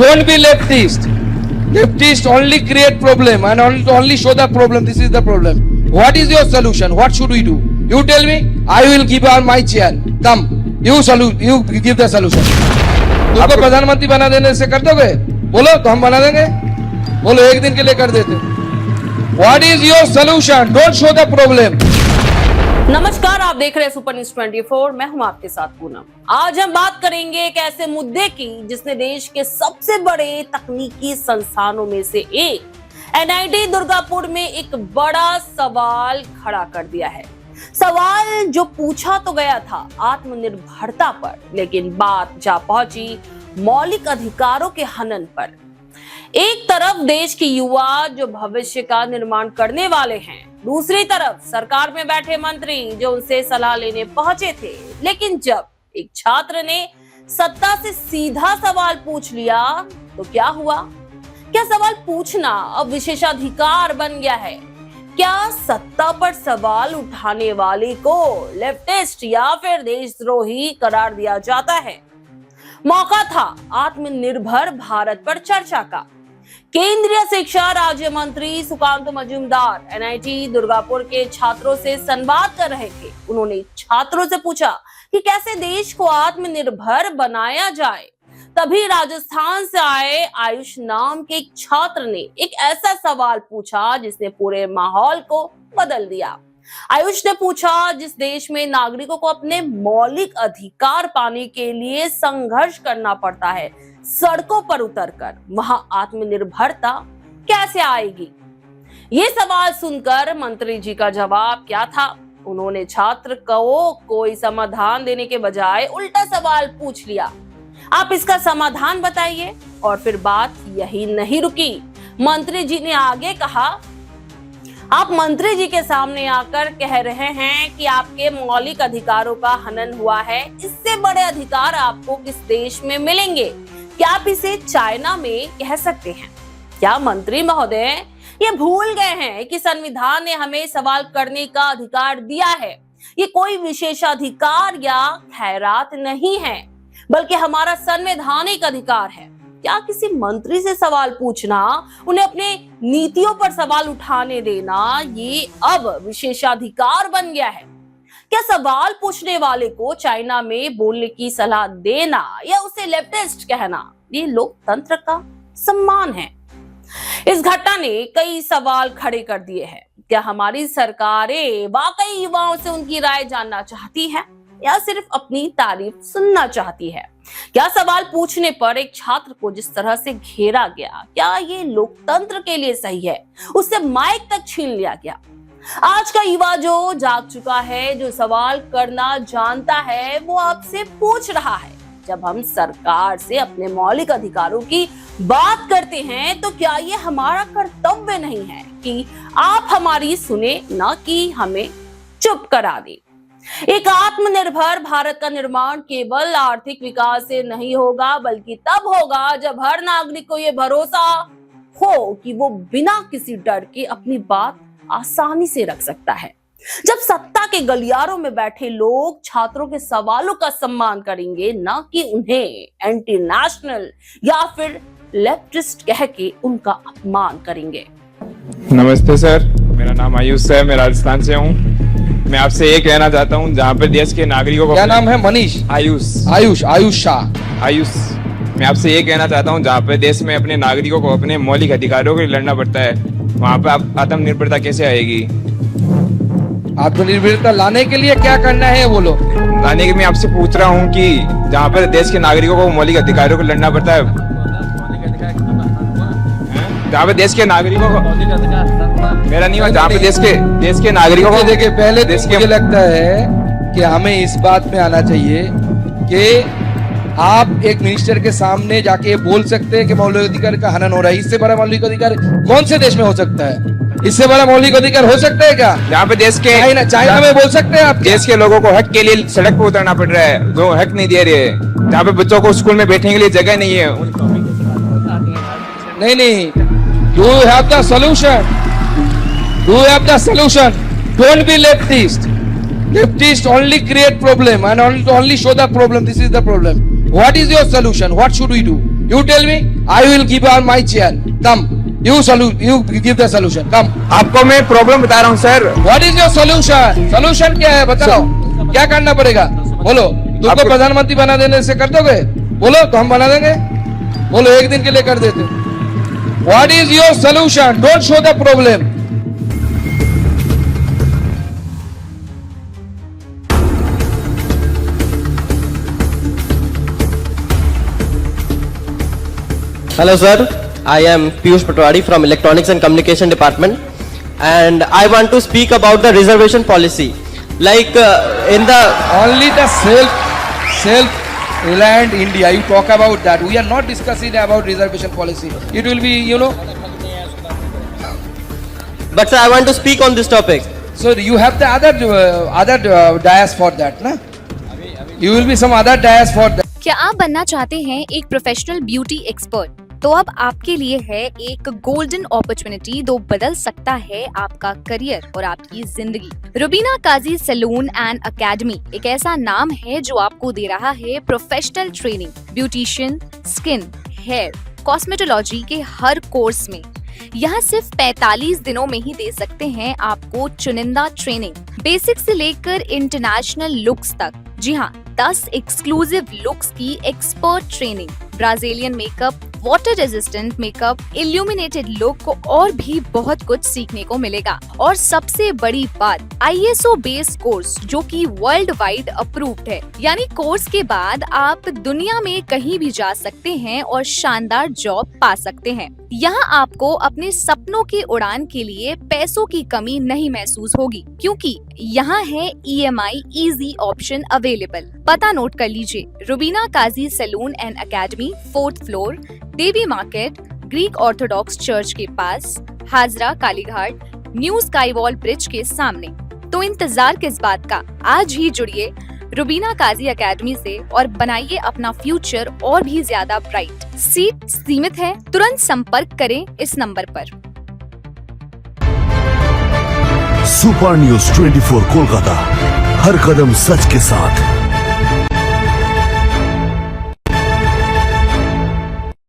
Don't be leftist. Leftists only create problem and only show the problem. This is the problem. What is your solution? What should we do? You tell me. I will give on my chair. Come. You give the solution. तुमको प्रधानमंत्री बना देने से कर दोगे? बोलो तो हम बना देंगे. बोलो एक दिन के लिए कर देते. What is your solution? Don't show the problem. नमस्कार, आप देख रहे हैं सुपर न्यूज 24। मैं हूं आपके साथ पूनम। आज हम बात करेंगे एक ऐसे मुद्दे की जिसने देश के सबसे बड़े तकनीकी संस्थानों में से एक एनआईटी दुर्गापुर में एक बड़ा सवाल खड़ा कर दिया है। सवाल जो पूछा तो गया था आत्मनिर्भरता पर, लेकिन बात जा पहुंची मौलिक अधिकारों के हनन पर। एक तरफ देश के युवा जो भविष्य का निर्माण करने वाले हैं, दूसरी तरफ सरकार में बैठे मंत्री जो उनसे सलाह लेने पहुंचे थे। लेकिन जब एक छात्र ने सत्ता से सीधा सवाल पूछ लिया तो क्या हुआ? क्या सवाल पूछना अब विशेषाधिकार बन गया है? क्या सत्ता पर सवाल उठाने वाले को लेफ्टिस्ट या फिर देशद्रोही करार दिया जाता है? मौका था आत्मनिर्भर भारत पर चर्चा का। केंद्रीय शिक्षा राज्य मंत्री सुकांत मजूमदार एनआईटी दुर्गापुर के छात्रों से संवाद कर रहे थे। उन्होंने छात्रों से पूछा कि कैसे देश को आत्मनिर्भर बनाया जाए। तभी राजस्थान से आए आयुष नाम के एक छात्र ने एक ऐसा सवाल पूछा जिसने पूरे माहौल को बदल दिया। आयुष ने पूछा, जिस देश में नागरिकों को अपने मौलिक अधिकार पाने के लिए संघर्ष करना पड़ता है, सड़कों पर उतरकर, वहां आत्मनिर्भरता कैसे आएगी? ये सवाल सुनकर मंत्री जी का जवाब क्या था? उन्होंने छात्र को कोई समाधान देने के बजाय उल्टा सवाल पूछ लिया, आप इसका समाधान बताइए। और फिर बात यही नहीं रुकी। मंत्री जी ने आगे कहा, आप मंत्री जी के सामने आकर कह रहे हैं कि आपके मौलिक अधिकारों का हनन हुआ है। इससे बड़े अधिकार आपको किस देश में मिलेंगे? क्या आप इसे चाइना में कह सकते हैं? क्या मंत्री महोदय ये भूल गए हैं कि संविधान ने हमें सवाल करने का अधिकार दिया है? ये कोई विशेषाधिकार या खैरात नहीं है, बल्कि हमारा संवैधानिक अधिकार है। क्या किसी मंत्री से सवाल पूछना, उन्हें अपने नीतियों पर सवाल उठाने देना, ये अब विशेषाधिकार बन गया है? क्या सवाल पूछने वाले को चाइना में बोलने की सलाह देना या उसे लेफ्टिस्ट कहना, ये लोकतंत्र का सम्मान है? इस घटना ने कई सवाल खड़े कर दिए हैं। क्या हमारी सरकारें वाकई युवाओं से उनकी राय जानना चाहती है या सिर्फ अपनी तारीफ सुनना चाहती है? क्या सवाल पूछने पर एक छात्र को जिस तरह से घेरा गया, क्या ये लोकतंत्र के लिए सही है? उससे माइक तक छीन लिया गया। आज का युवा जो जाग चुका है, जो सवाल करना जानता है, वो आपसे पूछ रहा है, जब हम सरकार से अपने मौलिक अधिकारों की बात करते हैं तो क्या ये हमारा कर्तव्य नहीं है कि आप हमारी सुने, ना कि हमें चुप करा दे? एक आत्मनिर्भर भारत का निर्माण केवल आर्थिक विकास से नहीं होगा, बल्कि तब होगा जब हर नागरिक को ये भरोसा हो कि वो बिना किसी डर के अपनी बात आसानी से रख सकता है। जब सत्ता के गलियारों में बैठे लोग छात्रों के सवालों का सम्मान करेंगे, ना कि उन्हें एंटी नेशनल या फिर लेफ्टिस्ट कह के उनका अपमान करेंगे। नमस्ते सर, मेरा नाम आयुष है, मैं राजस्थान से हूँ। मैं आपसे ये कहना चाहता हूँ, जहाँ पर देश के नागरिकों को, क्या नाम है? मनीष। आयुष शाह। आयुष, मैं आपसे ये कहना चाहता हूँ, जहाँ पर देश में अपने नागरिकों को अपने मौलिक अधिकारों के लिए लड़ना पड़ता है, वहाँ पे आत्मनिर्भरता कैसे आएगी? आत्मनिर्भरता लाने के लिए क्या करना है बोलो? लाने के मैं आपसे पूछ रहा हूँ कि जहाँ पर देश के नागरिकों को मौलिक अधिकारों को लड़ना पड़ता है, जहाँ पे देश के नागरिकों को, मेरा नहीं हुआ, जहाँ पे देश के नागरिकों को, देखिए पहले देश के, मुझे लगता है कि हमें इस बात में आना चाहिए कि आप एक मिनिस्टर के सामने जाके बोल सकते हैं कि मौलिक अधिकार का हनन हो रहा है। इससे बड़ा मौलिक अधिकार कौन से देश में हो सकता है? इससे बड़ा मौलिक अधिकार हो सकता है क्या? जहाँ पे देश के चाइना में बोल सकते हैं आप? देश के लोगों को हक के लिए सड़क पर उतरना पड़ रहा है, जो हक नहीं दे रहे, जहाँ पे बच्चों को स्कूल में बैठने के लिए जगह नहीं है। नहीं, do you have the solution? Do you have the solution? Don't be leftist. Leftists only create problem and only show the problem. This is the problem. What is your solution? What should we do? You tell me, I will give on my chair. Come, you give the solution. Come. आपको मैं problem बता रहा हूँ sir. What is your solution? Solution क्या है बताओ? क्या करना पड़ेगा? बोलो। तुमको प्रधानमंत्री बना देने से कर दोगे? बोलो तो हम बना देंगे। बोलो एक दिन के लिए कर देते। What is your solution? Don't show the problem. Hello sir, I am Piyush Patwari from Electronics and Communication Department, and I want to speak about the reservation policy. Like in the Only the self-reliant India. You talk about that. We are not discussing about reservation policy. It will be, but sir, I want to speak on this topic. So you have the other dais for that, na? You will be some other dais for that. क्या आप बनना चाहते हैं एक professional beauty expert? तो अब आपके लिए है एक गोल्डन अपॉर्चुनिटी जो बदल सकता है आपका करियर और आपकी जिंदगी। Rubina Kazi salon and academy एक ऐसा नाम है जो आपको दे रहा है professional training, beautician, skin, hair, cosmetology के हर कोर्स में। यहाँ सिर्फ 45 दिनों में ही दे सकते हैं आपको चुनिंदा ट्रेनिंग, बेसिक से लेकर इंटरनेशनल लुक्स तक। जी हाँ, 10 एक्सक्लूसिव लुक्स की expert training, Brazilian makeup, water resistant makeup, illuminated look और भी बहुत कुछ सीखने को मिलेगा। और सबसे बड़ी बात, ISO बेस्ड कोर्स जो कि वर्ल्ड वाइड अप्रूव्ड है। यानी कोर्स के बाद आप दुनिया में कहीं भी जा सकते हैं और शानदार जॉब पा सकते हैं। यहाँ आपको अपने सपनों की उड़ान के लिए पैसों की कमी नहीं महसूस होगी, क्योंकि यहाँ है EMI इजी ऑप्शन अवेलेबल। पता नोट कर लीजिए, Rubina Kazi salon and academy, 4th floor, Devi market, Greek Orthodox church के पास, Hazra Kalighat, new sky wall bridge के सामने। तो इंतजार किस बात का, आज ही जुड़िए रुबीना काजी एकेडमी से और बनाइए अपना फ्यूचर और भी ज्यादा ब्राइट। सीट सीमित है, तुरंत संपर्क करें इस नंबर पर। सुपर न्यूज 24 कोलकाता, हर कदम सच के साथ।